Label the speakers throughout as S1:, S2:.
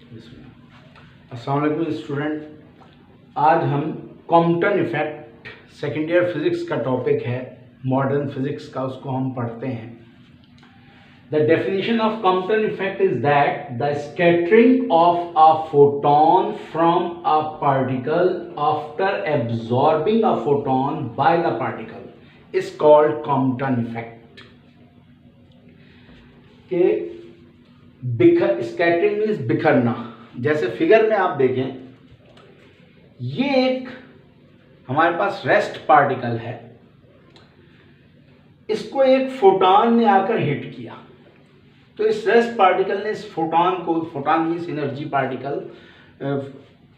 S1: अस्सलाम वालेकुम स्टूडेंट, आज हम Compton effect second year physics का टॉपिक है, मॉडर्न फिजिक्स का, उसको हम पढ़ते हैं। The definition of Compton effect is that the scattering of a photon from a particle after absorbing a photon by the particle is called Compton effect. Scattering means बिखरना। जैसे figure में आप देखें, ये एक हमारे पास रेस्ट पार्टिकल है, इसको एक फोटॉन ने आकर हिट किया, तो इस रेस्ट पार्टिकल ने इस फोटॉन को, फोटॉन मीन्स एनर्जी पार्टिकल,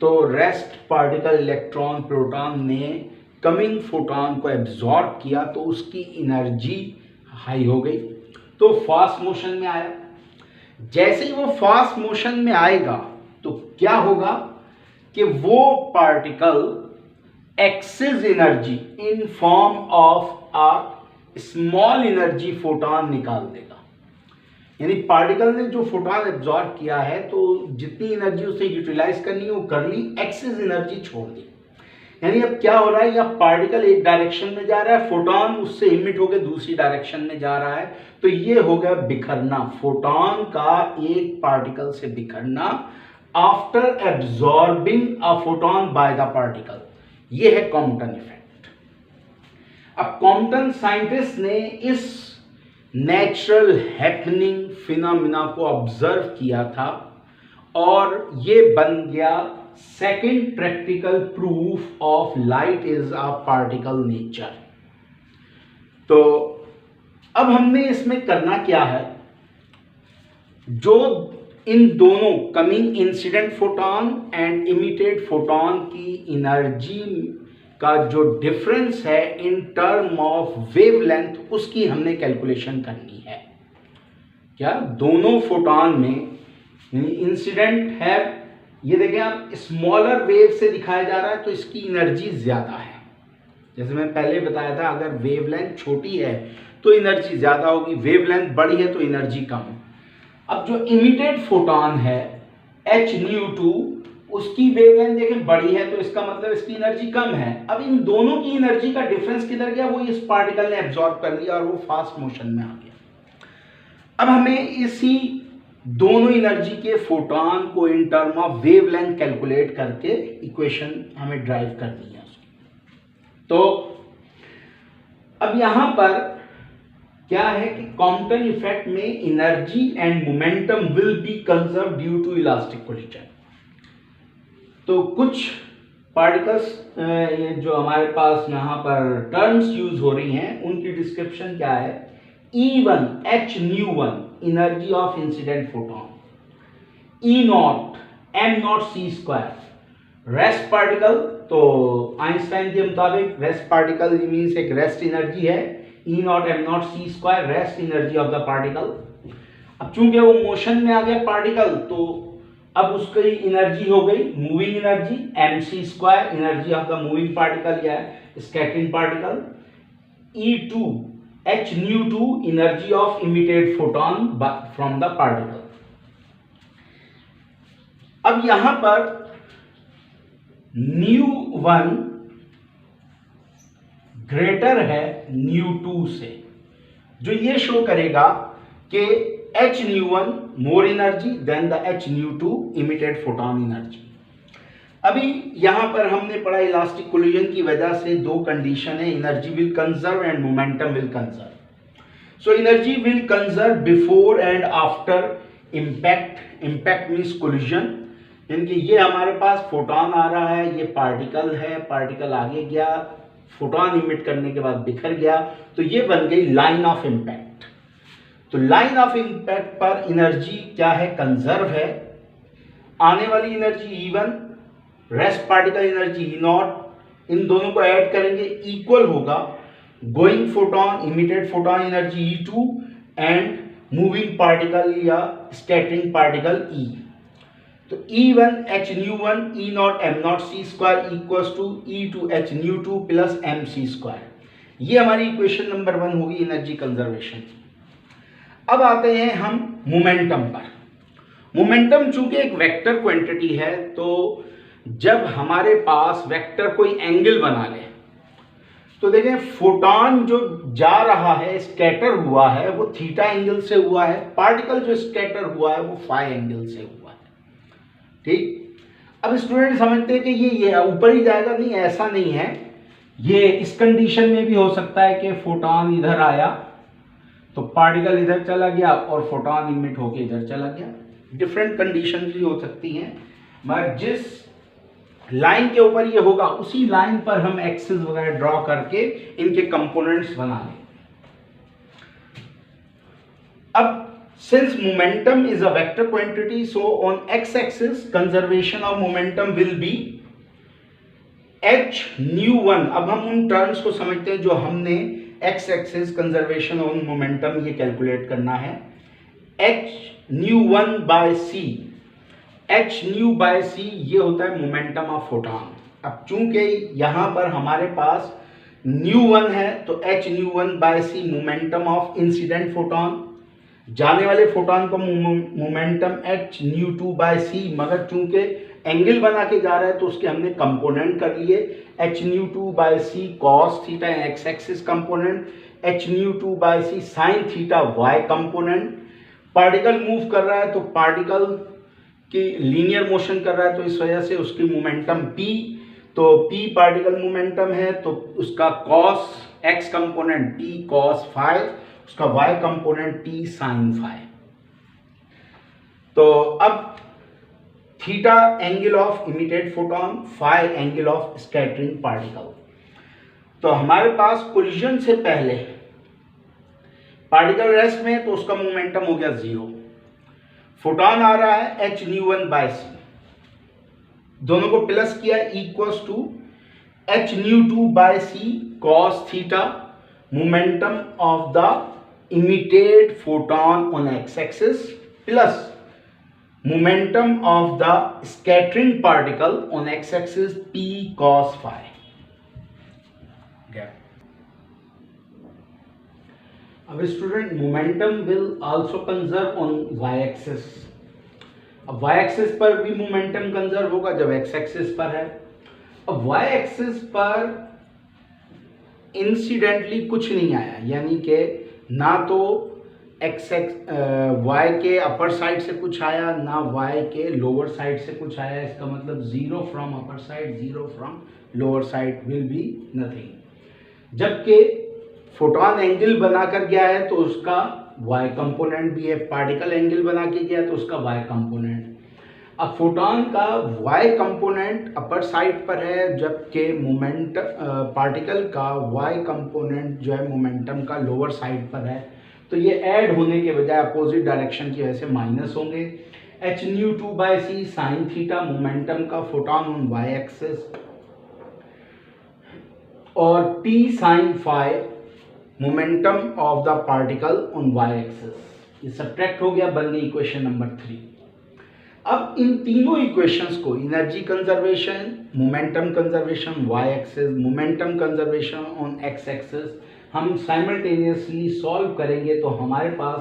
S1: तो रेस्ट पार्टिकल इलेक्ट्रॉन प्रोटॉन ने कमिंग फोटॉन को एब्जॉर्ब किया, तो उसकी एनर्जी हाई हो गई, तो फास्ट मोशन में आया। जैसे ही वो फास्ट मोशन में आएगा तो क्या होगा कि वो particle excess energy in form of a small energy photon निकाल देगा। यानी पार्टिकल ने जो फोटॉन एब्जॉर्ब किया है, तो जितनी एनर्जी उसे यूटिलाइज करनी है वो कर ली, एक्सेस एनर्जी छोड़ दी। यानी अब क्या हो रहा है, या पार्टिकल एक डायरेक्शन में जा रहा है, फोटॉन उससे इमिट होकर दूसरी डायरेक्शन में जा रहा है, तो ये हो गया बिखरना, फोटॉन का एक पार्टिकल से बिखरना after absorbing a photon by the particle. ये है कॉम्पटन इफेक्ट। अब कॉम्पटन साइंटिस्ट ने इस नेचुरल हैपनिंग फिनोमिना को ऑब्जर्व किया था और ये बन गया second practical proof of light is a particle nature. तो अब हमने इसमें करना क्या है, जो इन दोनों coming incident photon and emitted photon की एनर्जी का जो डिफरेंस है इन टर्म ऑफ वेवलेंथ, उसकी हमने कैलकुलेशन करनी है। क्या दोनों फोटॉन में इंसिडेंट है, ये देखें आप, स्मॉलर वेव से दिखाया जा रहा है, तो इसकी एनर्जी ज्यादा है। जैसे मैं पहले बताया था, अगर वेवलेंथ छोटी है तो एनर्जी ज्यादा होगी, वेवलेंथ बड़ी है तो एनर्जी कम। अब जो इमिटेड फोटॉन है h-2, उसकी वेवलेंथ देखें बड़ी है, तो इसका मतलब इसकी एनर्जी कम है। अब इन दोनों की एनर्जी का डिफरेंस किधर गया, वो इस पार्टिकल ने एब्जॉर्ब कर लिया और वो फास्ट मोशन में आ गया। अब हमें इसी दोनों एनर्जी के फोटॉन को in term of wavelength calculate करके इक्वेशन हमें ड्राइव करनी है। तो अब यहां पर क्या है कि कॉम्पटन इफेक्ट में energy and momentum will be conserve due to elastic collision. तो कुछ पार्टिकल्स जो हमारे पास यहाँ पर टर्म्स यूज हो रही हैं, उनकी डिस्क्रिप्शन क्या है। E1 h-1 energy of incident photon, E0 m0 c² rest particle. तो आइंस्टाइन के मुताबिक रेस्ट पार्टिकल मीन्स एक रेस्ट एनर्जी है, E0 m0 c² rest energy of the particle. अब चूंकि वो मोशन में आ गया पार्टिकल, तो अब उसकी एनर्जी हो गई moving energy mc² energy of the moving particle या scattering particle, E2 h-2 energy of emitted photon from the particle. अब यहां पर ν1 ग्रेटर है ν2 से, जो ये शो करेगा कि h-1 more energy then the h-2 emitted photon energy. अभी यहां पर हमने पढ़ा इलास्टिक कोलिजन की वजह से दो कंडीशन है, energy will conserve and momentum will conserve. So energy will conserve before and after impact. Impact means collision, यानी कि ये हमारे पास फोटॉन आ रहा है, ये पार्टिकल है, पार्टिकल आगे गया, फोटॉन इमिट करने के बाद बिखर गया, तो ये बन गई लाइन ऑफ इम्पैक्ट। तो लाइन ऑफ इम्पैक्ट पर एनर्जी क्या है, कंजर्व है। आने वाली energy E1, rest particle energy E0, इन दोनों को ऐड करेंगे इक्वल होगा going photon emitted photon energy E2 and moving particle या स्कैटरिंग पार्टिकल E। तो E1 h-1 E0 m0 c² equals to E2 h-2 plus mc²। ये हमारी equation number 1 होगी energy conservation. अब आते हैं हम मोमेंटम पर, मोमेंटम चूंकि एक वेक्टर क्वांटिटी है, तो जब हमारे पास वेक्टर कोई एंगल बना ले, तो देखें फोटॉन जो जा रहा है, स्कैटर हुआ है, वो थीटा एंगल से हुआ है, पार्टिकल जो स्कैटर हुआ है वो फाई एंगल से हुआ है। ठीक, अब स्टूडेंट समझते हैं कि ये ऊपर ही जाएगा, नहीं, ऐसा नहीं है। ये इस कंडीशन में भी हो सकता है कि फोटॉन इधर आया तो पार्टिकल इधर चला गया और फोटॉन इमिट होके इधर चला गया। डिफरेंट कंडीशन भी हो सकती हैं, मगर जिस लाइन के ऊपर ये होगा उसी लाइन पर हम एक्सिस वगैरह ड्रॉ करके इनके कंपोनेंट्स बना लें। अब since momentum is a vector quantity, so on x-axis conservation of momentum will be h nu1। अब हम उन टर्म्स को समझते हैं जो हमने x-axis conservation of momentum ये कैलकुलेट करना है। h nu1 by c, h nu by c ये होता है मोमेंटम ऑफ फोटॉन। अब चूंकि यहां पर हमारे पास nu1 है तो h nu1 by c momentum of incident photon, जाने वाले फोटॉन का momentum h nu2 by c, मगर चूंकि एंगल बना के जा रहा है तो उसके हमने कंपोनेंट कर लिए h nu2 by c cos theta x axis component, h nu2 by c sin theta y component. Particle move कर रहा है तो पार्टिकल की लीनियर मोशन कर रहा है, तो इस वजह से उसकी मोमेंटम p, तो p पार्टिकल मोमेंटम है तो उसका cos x component p cos phi, उसका y component t sin phi। तो अब theta angle of emitted photon, phi angle of scattering particle. तो हमारे पास कोलिजन से पहले पार्टिकल रेस्ट में तो उसका मोमेंटम हो गया 0, फोटॉन आ रहा है h nu1 by c, दोनों को प्लस किया equals to h nu2 by c cos theta momentum of the emitted photon on x axis plus momentum of the scattering particle on x axis p cos phi। अब student momentum will also conserve on y axis. अब y axis पर भी momentum conserve होगा जब x axis पर है। अब y axis पर इंसिडेंटली कुछ नहीं आया, यानी कि ना तो y के अपर साइड से कुछ आया ना y के लोअर साइड से कुछ आया। इसका मतलब 0 from upper side 0 from lower side will be nothing. जबकि फोटॉन एंगल बनाकर गया है तो उसका y कंपोनेंट भी है, पार्टिकल एंगल बना के गया तो उसका y कंपोनेंट। अब फोटॉन का y कंपोनेंट अपर साइड पर है जबकि मोमेंट पार्टिकल का y कंपोनेंट जो है मोमेंटम का लोअर साइड पर है, तो ये ऐड होने के बजाय अपोजिट डायरेक्शन की वजह से माइनस होंगे। h nu2 by c sin theta momentum का फोटॉन ऑन y एक्सिस और p sin phi momentum of the particle on y axis. ये सब्ट्रैक्ट हो गया, बन गई इक्वेशन नंबर 3। अब इन तीनों इक्वेशंस को energy conservation, momentum conservation y axis, momentum conservation on x axis हम साइमल्टेनियसली सॉल्व करेंगे तो हमारे पास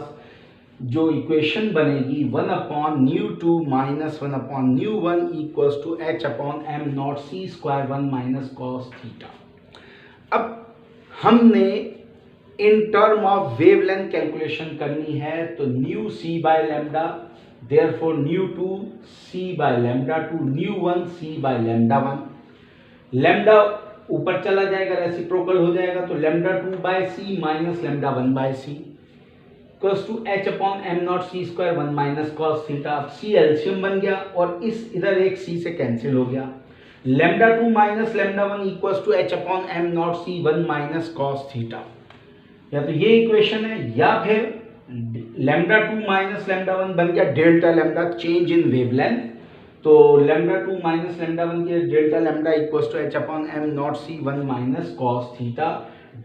S1: जो इक्वेशन बनेगी 1/nu2 minus 1/nu1 equals to h/m0 c square 1 minus cos theta. अब हमने in term of wavelength calculation करनी है तो nu c by lambda, therefore nu2 c by lambda 2, nu1 c by lambda 1। Lambda ऊपर चला जाएगा, reciprocal हो जाएगा तो lambda 2 by C minus lambda 1 by C equals to h/m0 c square 1 minus cos theta. अब c एलसीएम बन गया और इस इधर एक c से कैंसिल हो गया। Lambda 2 minus lambda 1 equals to h/m0 c 1 minus cos theta. या तो ये इक्वेशन है या फिर लैम्डा 2 माइनस लैम्डा 1 बन गया delta lambda, change in wavelength. तो लैम्डा 2 माइनस लैम्डा 1 के delta lambda equals to h/m0 c 1 minus cos theta.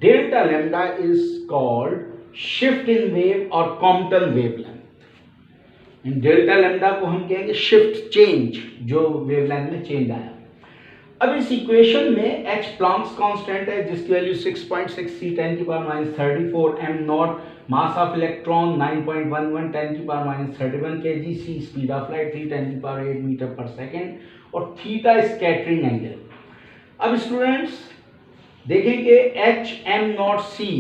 S1: Delta lambda is called shift in wave और कॉम्पटन वेवलेंथ। इन डेल्टा लैम्डा को हम कहेंगे shift change, जो वेवलेंथ में change आया। अब इस इक्वेशन में h प्लैंक्स कांस्टेंट है जिसकी value 6.6 c 10⁻34 m0 mass of electron 9.11 10 to power minus 31 kg, c speed of light 3 10 to power 8 metre पर सेकेंड, और थीटा स्कैटरिंग एंगल। अब स्टूडेंट्स देखेंगे H M naught C,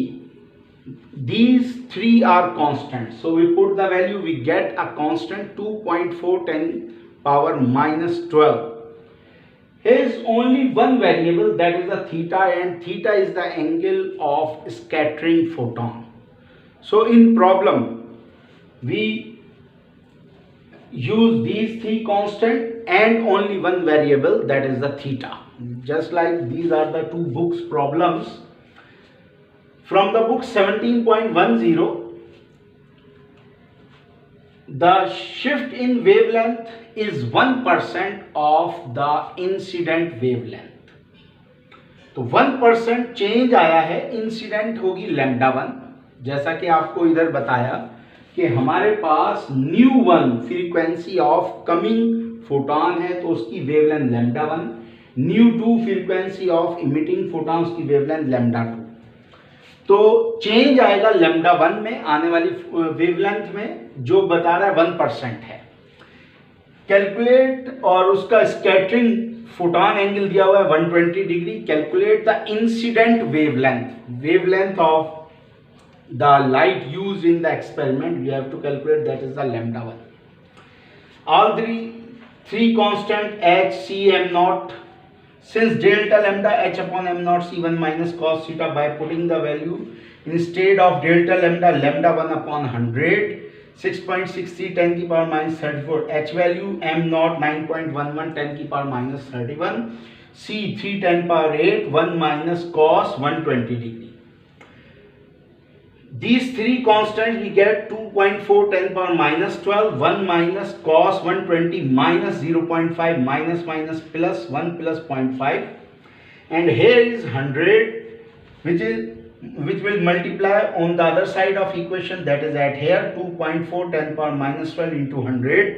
S1: these three are constant, so we put the value, we get a constant 2.410 power minus 12. Here is only one variable, that is the theta, and theta is the angle of scattering photon. So in problem we use these three constant and only one variable, that is the theta. Just like these are the two books problems. From the book 17.10, the shift in wavelength is 1% of the incident wavelength. तो 1% change आया है, incident होगी lambda 1, जैसा कि आपको इधर बताया कि हमारे पास nu 1 frequency of coming photon है तो उसकी wavelength lambda 1, nu 2 frequency of emitting photon, उसकी वेवलेंथ लैम्डा 2। तो चेंज आएगा लैम्डा 1 में आने वाली वेवलेंथ में, जो बता रहा है 1% है। कैलकुलेट, और उसका स्कैटरिंग फोटॉन एंगल दिया हुआ है 120 degree. Calculate the incident wavelength, wavelength of the light used in the experiment, we have to calculate, that is the lambda 1। All three constant H C M naught, since delta lambda h upon m naught c1 minus cos theta, by putting the value instead of delta lambda, lambda 1 upon 100, 6.63 10 की power minus 34, h value m naught 9.11 10 की power minus 31, c 3 10 power 8 1 minus cos 120 degree. These three constants we get 2.4 10 power minus 12, 1 minus cos 120 minus 0.5 minus minus plus 1 plus 0.5, and here is 100 which will multiply on the other side of equation, that is at here 2.4 10 power minus 12 into 100,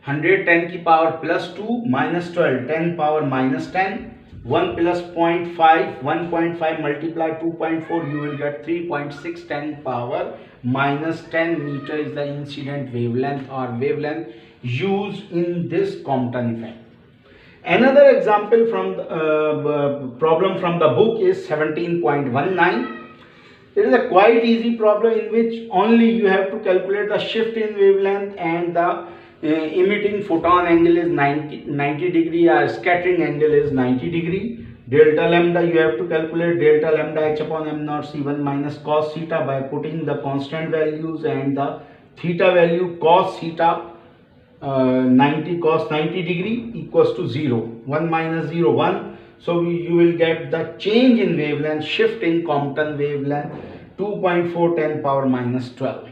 S1: 100 10 की power plus 2 minus 12 10 power minus 10, 1 plus 0.5, 1.5 multiply 2.4, you will get 3.6 10 power minus 10 meter is the incident wavelength or wavelength used in this Compton effect. Another example from the problem from the book is 17.19. It is a quite easy problem in which only you have to calculate the shift in wavelength and the emitting photon angle is 90 degree, or scattering angle is 90 degree. Delta lambda you have to calculate, delta lambda h upon m naught c1 minus cos theta, by putting the constant values and the theta value. Cos theta 90 cos 90 degree equals to 0, 1 minus 0 1, so you will get the change in wavelength, shift in Compton wavelength 2.4 10 power minus 12.